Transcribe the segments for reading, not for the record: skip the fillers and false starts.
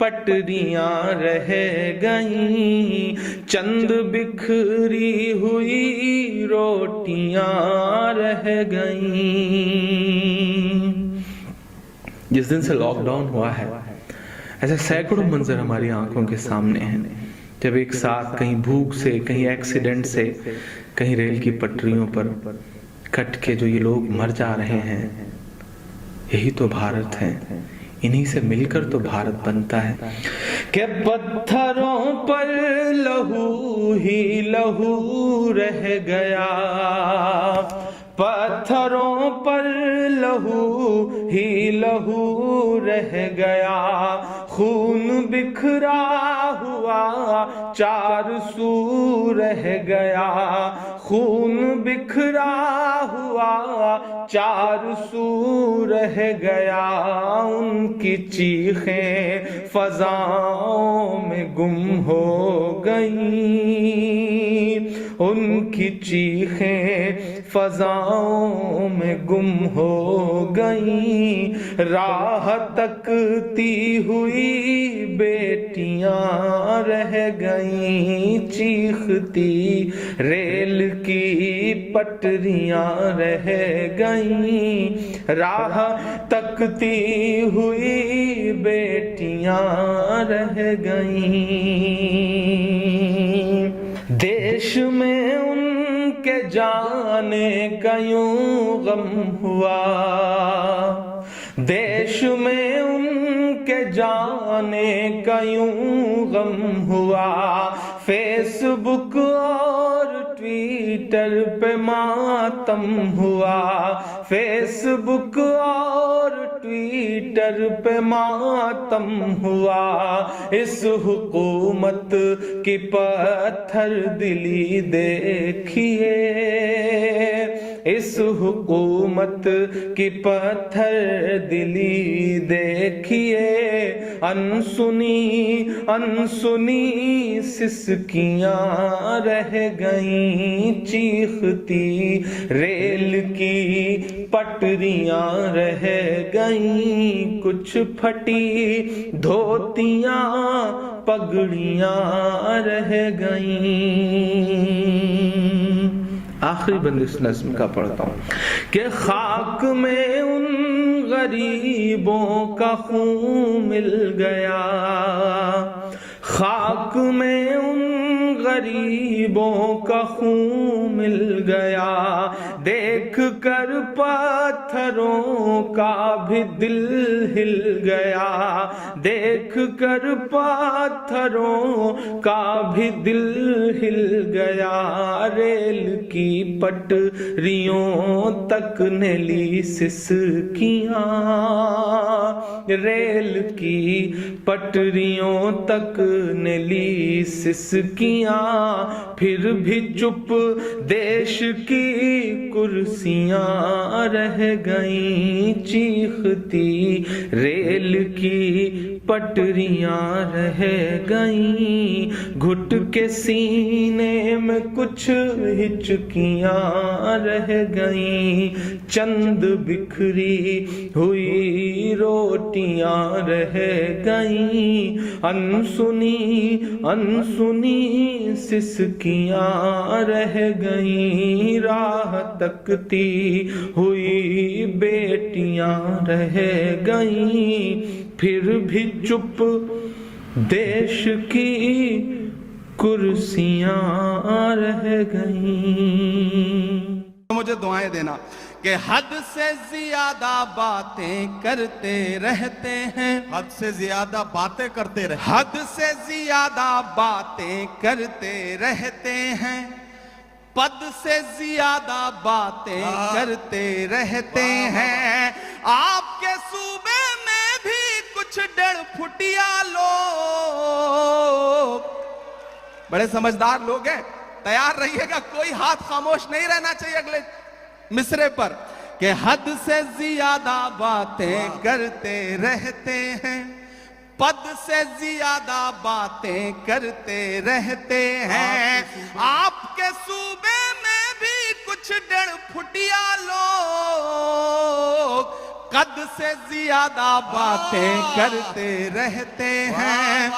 پٹریاں رہ گئیں، چند بکھری ہوئی روٹیاں رہ گئیں۔ جس دن سے لاک ڈاؤن ہوا ہے ایسے سینکڑوں منظر ہماری آنکھوں کے سامنے ہیں، جب ایک ساتھ کہیں بھوک سے، کہیں ایکسیڈنٹ سے، کہیں ریل کی پٹریوں پر کٹ کے جو یہ لوگ مر جا رہے ہیں۔ یہی تو بھارت ہے، انہی سے مل کر تو بھارت بنتا ہے کہ پتھروں پر لہو ہی لہو رہ گیا، پتھروں پر لہو ہی لہو رہ گیا، خون بکھرا ہوا چار سو رہ گیا، خون بکھرا ہوا چار سو رہ گیا، ان کی چیخیں فضاؤں میں گم ہو گئیں، ان کی چیخیں فضاؤں میں گم ہو گئیں، راہ تکتی ہوئی بیٹیاں رہ گئیں، چیختی ریل کی پٹریاں رہ گئیں، راہ تکتی ہوئی بیٹیاں رہ گئیں، دیش میں ان کے جانے کا یوں غم ہوا، دیش میں ان کے جانے کا یوں غم ہوا، فیس بک اور ٹویٹر پہ ماتم ہوا، فیس بک اور ٹویٹر پہ ماتم ہوا، اس حکومت کی پتھر دلی دیکھیے، اس حکومت کی پتھر دلی دیکھیے، انسنی انسنی سسکیاں رہ گئیں، چیختی ریل کی پٹریاں رہ گئیں، کچھ پھٹی دھوتیاں پگڑیاں رہ گئیں۔ آخری بند اس نظم کا پڑھتا ہوں کہ خاک میں ان غریبوں کا خون مل گیا، خاک میں ان غریبوں کا خون مل گیا، دیکھ کر پتھروں کا بھی دل ہل گیا، دیکھ کر پتھروں کا بھی دل ہل گیا، ریل کی پٹریوں تک نے لی سسکیاں، ریل کی پٹریوں تک نے لی سسکیاں، پھر بھی چپ دیش کی کرسیاں رہ گئیں، چیختی ریل کی پٹریاں رہ گئیں، گھٹ کے سینے میں کچھ ہچکیاں رہ گئیں، چند بکھری ہوئی روٹیاں رہ گئیں، انسنی انسنی سسکیاں رہ گئیں، راہ تکتی ہوئی بیٹیاں رہ گئیں، پھر بھی چپ دیش کی کرسیاں رہ گئیں۔ مجھے دعائیں دینا کہ حد سے زیادہ باتیں کرتے رہتے ہیں، حد سے زیادہ باتیں کرتے رہتے ہیں، حد سے زیادہ باتیں کرتے رہتے ہیں، پد سے زیادہ باتیں کرتے رہتے ہیں، آپ کے صوبے میں بھی کچھ ڈڑ پھٹیا لوگ، بڑے سمجھدار لوگ ہیں، تیار رہیے گا، کوئی ہاتھ خاموش نہیں رہنا چاہیے اگلے مصرے پر، کہ حد سے زیادہ باتیں کرتے رہتے ہیں، پد سے زیادہ باتیں کرتے رہتے ہیں، آپ کے صوبے میں بھی کچھ ڈڑ پھٹیا لوگ، قد سے زیادہ باتیں کرتے رہتے ہیں،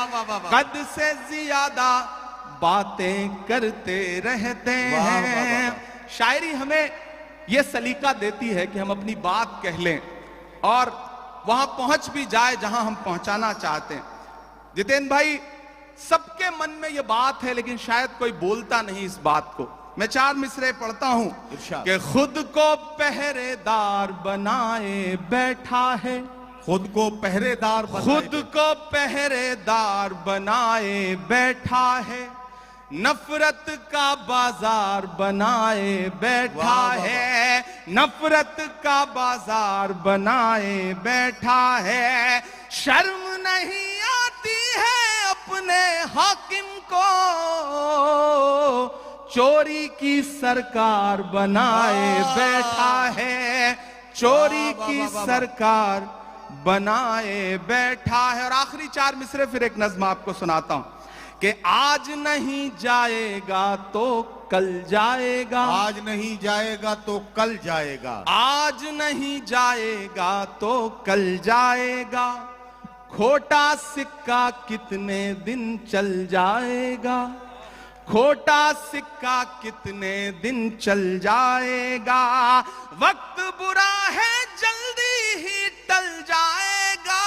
قد سے زیادہ باتیں کرتے رہتے ہیں۔ شاعری ہمیں یہ سلیقہ دیتی ہے کہ ہم اپنی بات کہہ لیں اور وہاں پہنچ بھی جائے جہاں ہم پہنچانا چاہتے ہیں۔ جتین بھائی، سب کے من میں یہ بات ہے لیکن شاید کوئی بولتا نہیں اس بات کو۔ میں 4 مصرے پڑھتا ہوں کہ خود کو پہرے دار بنائے بیٹھا ہے، خود کو پہرے دار خود کو پہرے دار بنائے بیٹھا ہے، نفرت کا بازار بنائے بیٹھا ہے، نفرت کا بازار بنائے بیٹھا ہے، شرم نہیں آتی ہے اپنے حاکم کو، چوری کی سرکار بنائے بیٹھا ہے، چوری کی سرکار بنائے بیٹھا ہے۔ اور آخری 4 مصرے پھر ایک نظم آپ کو سناتا ہوں کہ آج نہیں جائے گا تو کل جائے گا، آج نہیں جائے گا تو کل جائے گا، آج نہیں جائے گا تو کل جائے گا، کھوٹا سکہ کتنے دن چل جائے گا، کھوٹا سکہ کتنے دن چل جائے گا، وقت برا ہے جلدی ہی ٹل جائے گا،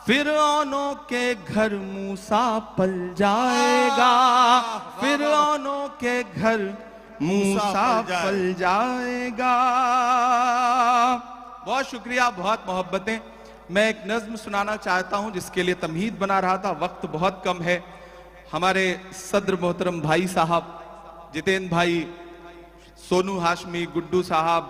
فرعونوں کے گھر موسیٰ پل جائے گا، فرعونوں کے گھر موسیٰ پل جائے گا۔ بہت شکریہ، بہت محبتیں۔ میں ایک نظم سنانا چاہتا ہوں جس کے لیے تمہید بنا رہا تھا، وقت بہت کم ہے۔ ہمارے صدر محترم بھائی صاحب جتین بھائی، سونو ہاشمی، گڈو صاحب،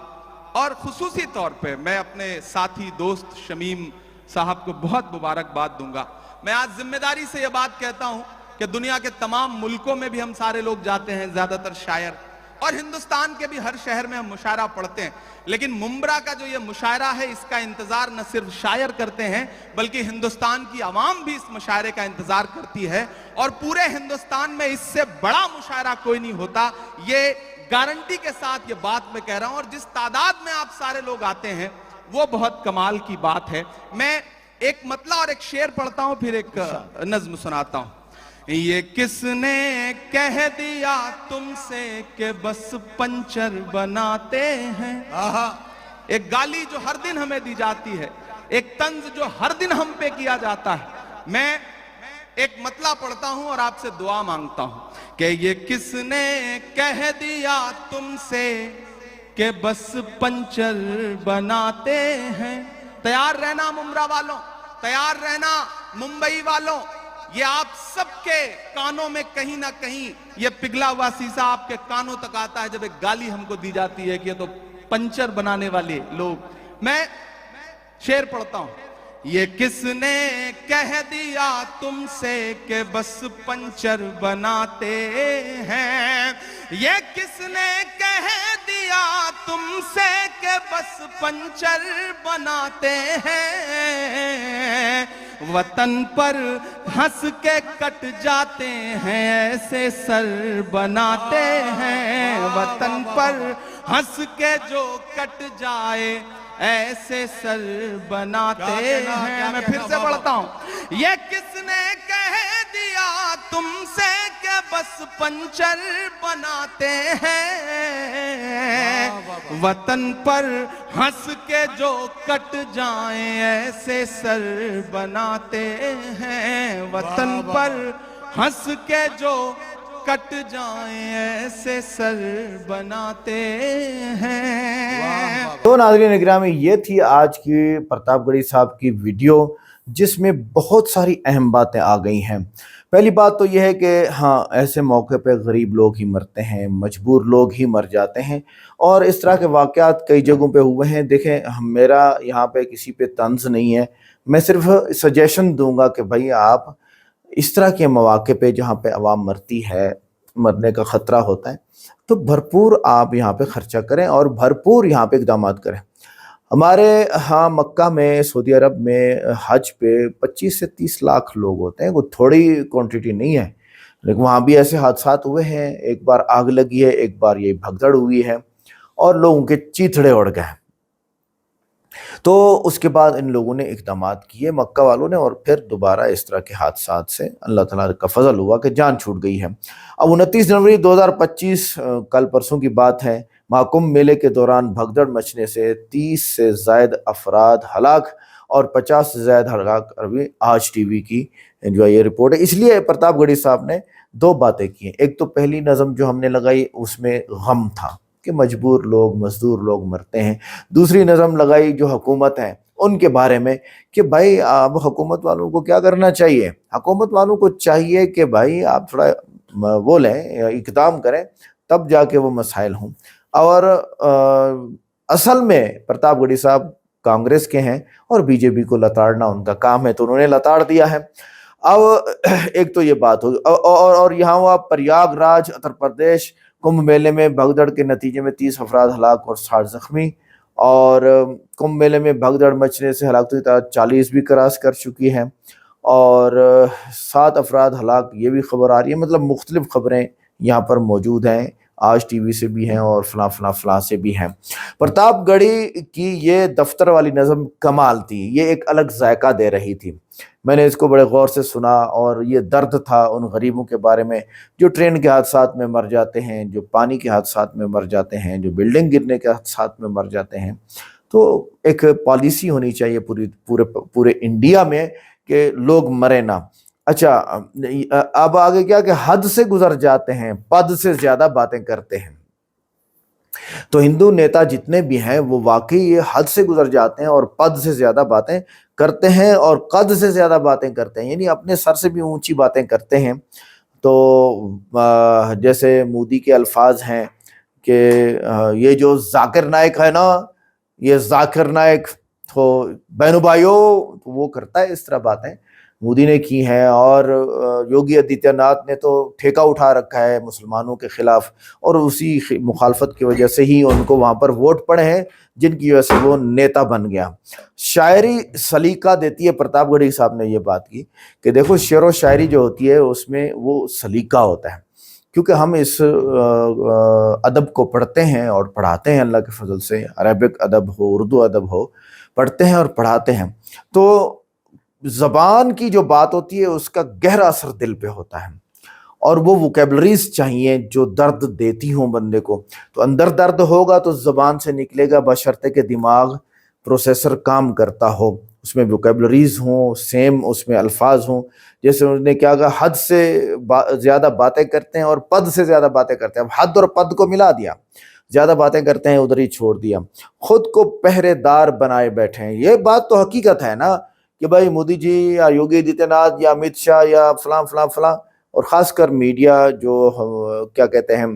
اور خصوصی طور پہ میں اپنے ساتھی دوست شمیم صاحب کو بہت مبارکباد دوں گا۔ میں آج ذمہ داری سے یہ بات کہتا ہوں کہ دنیا کے تمام ملکوں میں بھی ہم سارے لوگ جاتے ہیں، زیادہ تر شاعر، اور ہندوستان کے بھی ہر شہر میں ہم مشاعرہ پڑھتے ہیں، لیکن ممبرا کا جو یہ مشاعرہ ہے اس کا انتظار نہ صرف شاعر کرتے ہیں بلکہ ہندوستان کی عوام بھی اس مشاعرے کا انتظار کرتی ہے، اور پورے ہندوستان میں اس سے بڑا مشاعرہ کوئی نہیں ہوتا۔ یہ گارنٹی کے ساتھ یہ بات میں کہہ رہا ہوں، اور جس تعداد میں آپ سارے لوگ آتے ہیں وہ بہت کمال کی بات ہے۔ میں ایک مطلع اور ایک شعر پڑھتا ہوں، پھر ایک نظم سناتا ہوں۔ یہ کس نے کہہ دیا تم سے کہ بس پنچر بناتے ہیں، ایک گالی جو ہر دن ہمیں دی جاتی ہے، ایک طنز جو ہر دن ہم پہ کیا جاتا ہے۔ میں ایک مطلع پڑھتا ہوں اور آپ سے دعا مانگتا ہوں کہ یہ کس نے کہہ دیا تم سے کہ بس پنچر بناتے ہیں۔ تیار رہنا ممبرا والوں، تیار رہنا ممبئی والوں، یہ آپ سب کے کانوں میں کہیں نہ کہیں یہ پگھلا ہوا سیسا آپ کے کانوں تک آتا ہے جب ایک گالی ہم کو دی جاتی ہے کہ یہ تو پنچر بنانے والے لوگ۔ میں شعر پڑھتا ہوں۔ یہ کس نے کہہ دیا تم سے کہ بس پنچر بناتے ہیں، یہ کس نے کہہ دیا تم سے کہ بس پنچر بناتے ہیں، وطن پر ہنس کے کٹ جاتے ہیں ایسے سر بناتے ہیں، وطن پر ہنس کے جو کٹ جائے ایسے سر بناتے ہیں۔ میں پھر سے پڑھتا ہوں۔ یہ کس نے کہہ دیا تم سے کہ بس پنچر بناتے ہیں، وطن پر ہنس کے جو کٹ جائیں ایسے سر بناتے ہیں، وطن پر ہنس کے جو کٹ جائیں ایسے سر بناتے ہیں۔ تو ناظرین گرامی، یہ تھی آج کی پرتاپ گڑھی صاحب کی ویڈیو جس میں بہت ساری اہم باتیں آ گئی ہیں۔ پہلی بات تو یہ ہے کہ ہاں، ایسے موقع پہ غریب لوگ ہی مرتے ہیں، مجبور لوگ ہی مر جاتے ہیں، اور اس طرح کے واقعات کئی جگہوں پہ ہوئے ہیں۔ دیکھیں، میرا یہاں پہ کسی پہ طنز نہیں ہے، میں صرف سجیشن دوں گا کہ بھائی آپ اس طرح کے مواقع پہ جہاں پہ عوام مرتی ہے، مرنے کا خطرہ ہوتا ہے، تو بھرپور آپ یہاں پہ خرچہ کریں اور بھرپور یہاں پہ اقدامات کریں۔ ہمارے ہاں مکہ میں، سعودی عرب میں حج پہ 25 سے 30 لاکھ لوگ ہوتے ہیں، کوئی تھوڑی کوانٹٹی نہیں ہے، لیکن وہاں بھی ایسے حادثات ہوئے ہیں۔ ایک بار آگ لگی ہے، ایک بار یہ بھگدڑ ہوئی ہے اور لوگوں کے چیتھڑے اڑ گئے۔ تو اس کے بعد ان لوگوں نے اقدامات کیے مکہ والوں نے، اور پھر دوبارہ اس طرح کے حادثات سے اللہ تعالیٰ کا فضل ہوا کہ جان چھوٹ گئی ہے۔ اب 29 جنوری 2025 کل پرسوں کی بات ہے، مہاکمبھ میلے کے دوران بھگدڑ مچنے سے 30 سے زائد افراد ہلاک اور 50 سے زائد ہلاک ابھی آج ٹی وی کی جو ہے یہ رپورٹ ہے۔ اس لیے پرتاپ گڑھی صاحب نے دو باتیں کی ہیں۔ ایک تو پہلی نظم جو ہم نے لگائی اس میں غم تھا کہ مجبور لوگ مزدور لوگ مرتے ہیں، دوسری نظم لگائی جو حکومت ہے ان کے بارے میں کہ بھائی اب حکومت والوں کو کیا کرنا چاہیے، حکومت والوں کو چاہیے کہ بھائی آپ تھوڑا وہ لیں، اقدام کریں، تب جا کے وہ مسائل ہوں۔ اور اصل میں پرتاپ گڑھی صاحب کانگریس کے ہیں اور بی جے پی کو لتاڑنا ان کا کام ہے، تو انہوں نے لتاڑ دیا ہے۔ اب ایک تو یہ بات ہو، اور یہاں ہوا پریاگ راج اتر پردیش کمبھ میلے میں بھگدڑ کے نتیجے میں 30 افراد ہلاک اور 60 زخمی، اور کمبھ میلے میں بھگدڑ مچنے سے ہلاکتوں کی تعداد 40 بھی کراس کر چکی ہے، اور 7 افراد ہلاک یہ بھی خبر آ رہی ہے۔ مطلب مختلف خبریں یہاں پر موجود ہیں، آج ٹی وی سے بھی ہیں اور فلاں فلاں فلاں سے بھی ہیں۔ پرتاپ گڑھی کی یہ دفتر والی نظم کمال تھی، یہ ایک الگ ذائقہ دے رہی تھی۔ میں نے اس کو بڑے غور سے سنا، اور یہ درد تھا ان غریبوں کے بارے میں جو ٹرین کے حادثات میں مر جاتے ہیں، جو پانی کے حادثات میں مر جاتے ہیں، جو بلڈنگ گرنے کے حادثات میں مر جاتے ہیں۔ تو ایک پالیسی ہونی چاہیے پورے انڈیا میں کہ لوگ مرے نہ۔ اچھا، اب آگے کیا کہ حد سے گزر جاتے ہیں، پد سے زیادہ باتیں کرتے ہیں۔ تو ہندو نیتا جتنے بھی ہیں وہ واقعی یہ حد سے گزر جاتے ہیں اور پد سے زیادہ باتیں کرتے ہیں اور قد سے زیادہ باتیں کرتے ہیں، یعنی اپنے سر سے بھی اونچی باتیں کرتے ہیں۔ تو جیسے مودی کے الفاظ ہیں کہ یہ جو ذاکر نائک ہے نا، یہ ذاکر نائک تو بہنو بھائیو، وہ کرتا ہے اس طرح باتیں مودی نے کی ہیں۔ اور یوگی آدتیہ ناتھ نے تو ٹھیکہ اٹھا رکھا ہے مسلمانوں کے خلاف، اور اسی مخالفت کی وجہ سے ہی ان کو وہاں پر ووٹ پڑے ہیں، جن کی وجہ سے وہ نیتا بن گیا۔ شاعری سلیقہ دیتی ہے، پرتاپ گڑھی صاحب نے یہ بات کی کہ دیکھو شعر و شاعری جو ہوتی ہے اس میں وہ سلیقہ ہوتا ہے، کیونکہ ہم اس ادب کو پڑھتے ہیں اور پڑھاتے ہیں اللہ کے فضل سے، عربک ادب ہو اردو ادب ہو، پڑھتے ہیں اور پڑھاتے ہیں۔ تو زبان کی جو بات ہوتی ہے اس کا گہرا اثر دل پہ ہوتا ہے، اور وہ ووکیبلریز چاہیے جو درد دیتی ہوں بندے کو۔ تو اندر درد ہوگا تو زبان سے نکلے گا، بشرطے کہ دماغ پروسیسر کام کرتا ہو، اس میں ووکیبلریز ہوں، سیم اس میں الفاظ ہوں۔ جیسے انہوں نے کیا کہا، حد سے زیادہ باتیں کرتے ہیں اور پد سے زیادہ باتیں کرتے ہیں۔ اب حد اور پد کو ملا دیا، زیادہ باتیں کرتے ہیں ادھر ہی چھوڑ دیا، خود کو پہرے دار بنائے بیٹھے ہیں۔ یہ بات تو حقیقت ہے نا کہ بھائی مودی جی یا یوگی آدتیہ ناتھ یا امت شاہ یا فلاں فلاں فلاں، اور خاص کر میڈیا جو کیا کہتے ہیں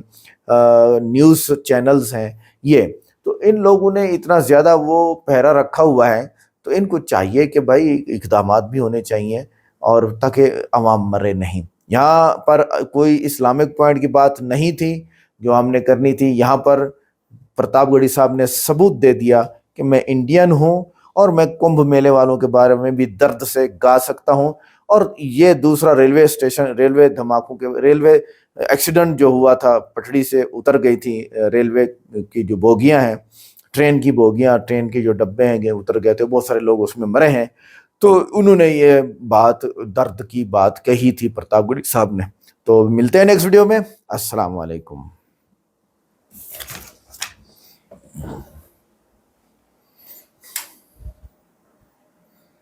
نیوز چینلز ہیں، یہ تو ان لوگوں نے اتنا زیادہ وہ پہرا رکھا ہوا ہے، تو ان کو چاہیے کہ بھائی اقدامات بھی ہونے چاہیے، اور تاکہ عوام مرے نہیں۔ یہاں پر کوئی اسلامک پوائنٹ کی بات نہیں تھی جو ہم نے کرنی تھی، یہاں پر پرتاپ گڑھی صاحب نے ثبوت دے دیا کہ میں انڈین ہوں اور میں کمبھ میلے والوں کے بارے میں بھی درد سے گا سکتا ہوں۔ اور یہ دوسرا ریلوے اسٹیشن، ریلوے دھماکوں کے، ریلوے ایکسیڈنٹ جو ہوا تھا، پٹڑی سے اتر گئی تھی ریلوے کی جو بوگیاں ہیں، ٹرین کی بوگیاں، ٹرین کے جو ڈبے ہیں اتر گئے تھے، بہت سارے لوگ اس میں مرے ہیں۔ تو انہوں نے یہ بات، درد کی بات کہی تھی پرتاپ گڑھی صاحب نے۔ تو ملتے ہیں نیکسٹ ویڈیو میں، السلام علیکم۔